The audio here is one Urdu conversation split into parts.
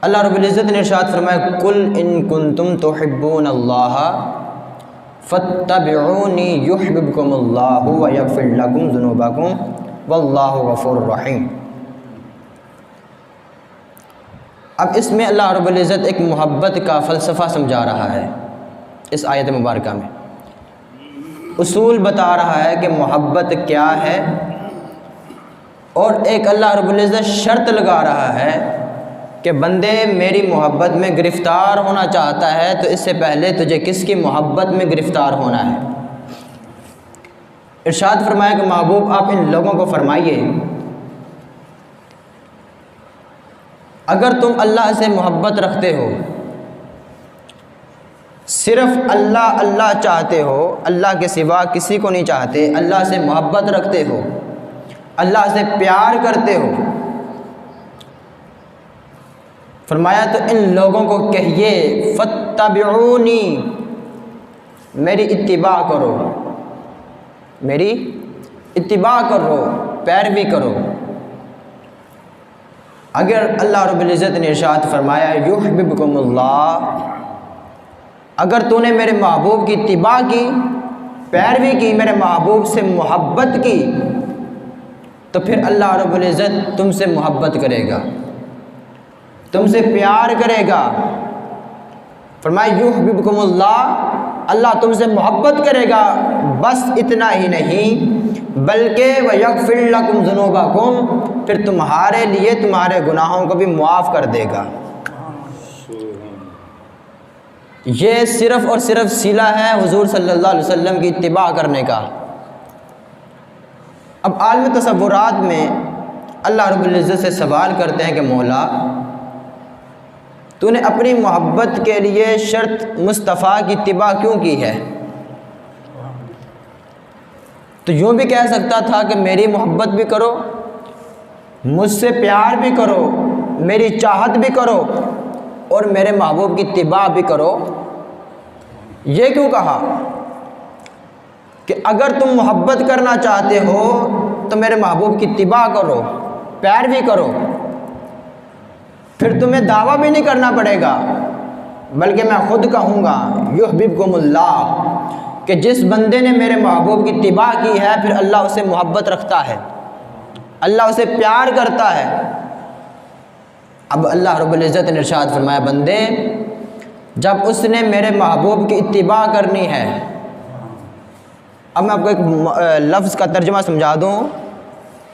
اللہ رب العزت نے ارشاد فرمایا قل ان کنتم تحبون اللہ فاتبعونی یحببکم اللہ ویغفر لکم ذنوبکم واللہ غفور رحیم۔ اب اس میں اللہ رب العزت ایک محبت کا فلسفہ سمجھا رہا ہے، اس آیت مبارکہ میں اصول بتا رہا ہے کہ محبت کیا ہے، اور ایک اللہ رب العزت شرط لگا رہا ہے کہ بندے میری محبت میں گرفتار ہونا چاہتا ہے تو اس سے پہلے تجھے کس کی محبت میں گرفتار ہونا ہے۔ ارشاد فرمایا کہ محبوب آپ ان لوگوں کو فرمائیے اگر تم اللہ سے محبت رکھتے ہو، صرف اللہ اللہ چاہتے ہو، اللہ کے سوا کسی کو نہیں چاہتے، اللہ سے محبت رکھتے ہو، اللہ سے پیار کرتے ہو، فرمایا تو ان لوگوں کو کہیے فاتبعونی، میری اتباع کرو، میری اتباع کرو، پیروی کرو۔ اگر اللہ رب العزت نے ارشاد فرمایا یحببکم اللہ، اگر تو نے میرے محبوب کی اتباع کی، پیروی کی، میرے محبوب سے محبت کی، تو پھر اللہ رب العزت تم سے محبت کرے گا، تم سے پیار کرے گا۔ فرمایا یحببکم اللہ، اللہ تم سے محبت کرے گا، بس اتنا ہی نہیں بلکہ ویغفر لکم ذنوبکم، پھر تمہارے لیے تمہارے گناہوں کو بھی معاف کر دے گا۔ یہ صرف اور صرف صلہ ہے حضور صلی اللہ علیہ وسلم کی اتباع کرنے کا۔ اب عالم تصورات میں اللہ رب العزت سے سوال کرتے ہیں کہ مولا تو نے اپنی محبت کے لیے شرط مصطفیٰ کی اتباع کیوں کی ہے؟ تو یوں بھی کہہ سکتا تھا کہ میری محبت بھی کرو، مجھ سے پیار بھی کرو، میری چاہت بھی کرو، اور میرے محبوب کی اتباع بھی کرو۔ یہ کیوں کہا کہ اگر تم محبت کرنا چاہتے ہو تو میرے محبوب کی اتباع کرو، پیروی کرو، پھر تمہیں دعویٰ بھی نہیں کرنا پڑے گا، بلکہ میں خود کہوں گا یحببکم اللہ، کہ جس بندے نے میرے محبوب کی اتباع کی ہے پھر اللہ اسے محبت رکھتا ہے، اللہ اسے پیار کرتا ہے۔ اب اللہ رب العزت نے ارشاد فرمایا بندے جب اس نے میرے محبوب کی اتباع کرنی ہے، اب میں آپ کو ایک لفظ کا ترجمہ سمجھا دوں۔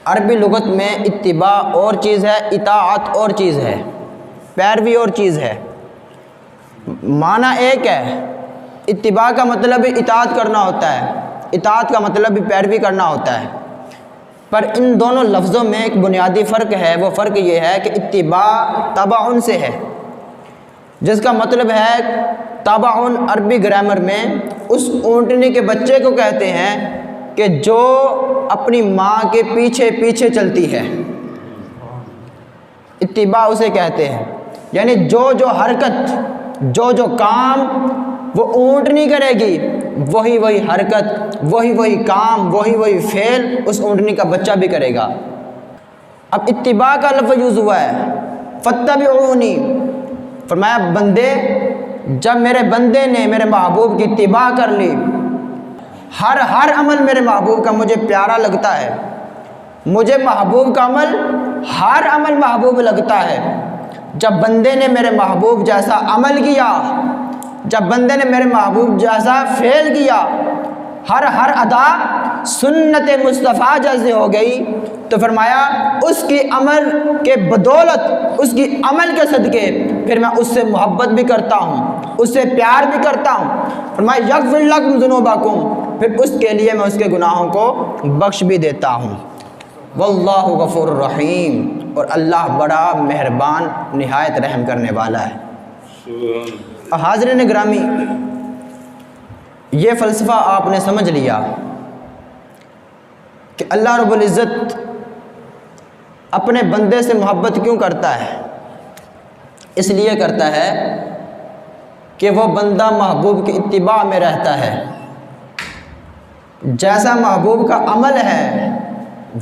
عربی لغت میں اتباع اور چیز ہے، اطاعت اور چیز ہے، پیروی اور چیز ہے، معنی ایک ہے۔ اتباع کا مطلب بھی اطاعت کرنا ہوتا ہے، اطاعت کا مطلب بھی پیروی کرنا ہوتا ہے، پر ان دونوں لفظوں میں ایک بنیادی فرق ہے۔ وہ فرق یہ ہے کہ اتباع تبعن سے ہے، جس کا مطلب ہے تبعن عربی گرامر میں اس اونٹنی کے بچے کو کہتے ہیں کہ جو اپنی ماں کے پیچھے پیچھے چلتی ہے، اتباع اسے کہتے ہیں۔ یعنی جو حرکت، جو کام وہ اونٹنی کرے گی، وہی حرکت، وہی کام، وہی فعل اس اونٹنی کا بچہ بھی کرے گا۔ اب اتباع کا لفظ یوز ہوا ہے فاتبعونی، فرمایا بندے جب میرے بندے نے میرے محبوب کی اتباع کر لی، ہر عمل میرے محبوب کا مجھے پیارا لگتا ہے، مجھے محبوب کا عمل، ہر عمل محبوب لگتا ہے۔ جب بندے نے میرے محبوب جیسا عمل کیا، جب بندے نے میرے محبوب جیسا فعل کیا، ہر ادا سنت مصطفیٰ جیسے ہو گئی، تو فرمایا اس کی عمل کے بدولت، اس کی عمل کے صدقے پھر میں اس سے محبت بھی کرتا ہوں، اس سے پیار بھی کرتا ہوں۔ فرمایا یغفر لکم ذنوبکم، پھر اس کے لیے میں اس کے گناہوں کو بخش بھی دیتا ہوں۔ واللہ غفور رحیم، اور اللہ بڑا مہربان نہایت رحم کرنے والا ہے۔ حاضرین گرامی، یہ فلسفہ آپ نے سمجھ لیا کہ اللہ رب العزت اپنے بندے سے محبت کیوں کرتا ہے۔ اس لیے کرتا ہے کہ وہ بندہ محبوب کی اتباع میں رہتا ہے، جیسا محبوب کا عمل ہے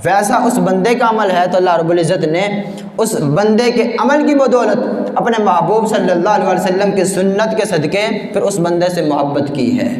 ویسا اس بندے کا عمل ہے، تو اللہ رب العزت نے اس بندے کے عمل کی بدولت اپنے محبوب صلی اللہ علیہ وسلم کی سنت کے صدقے پھر اس بندے سے محبت کی ہے۔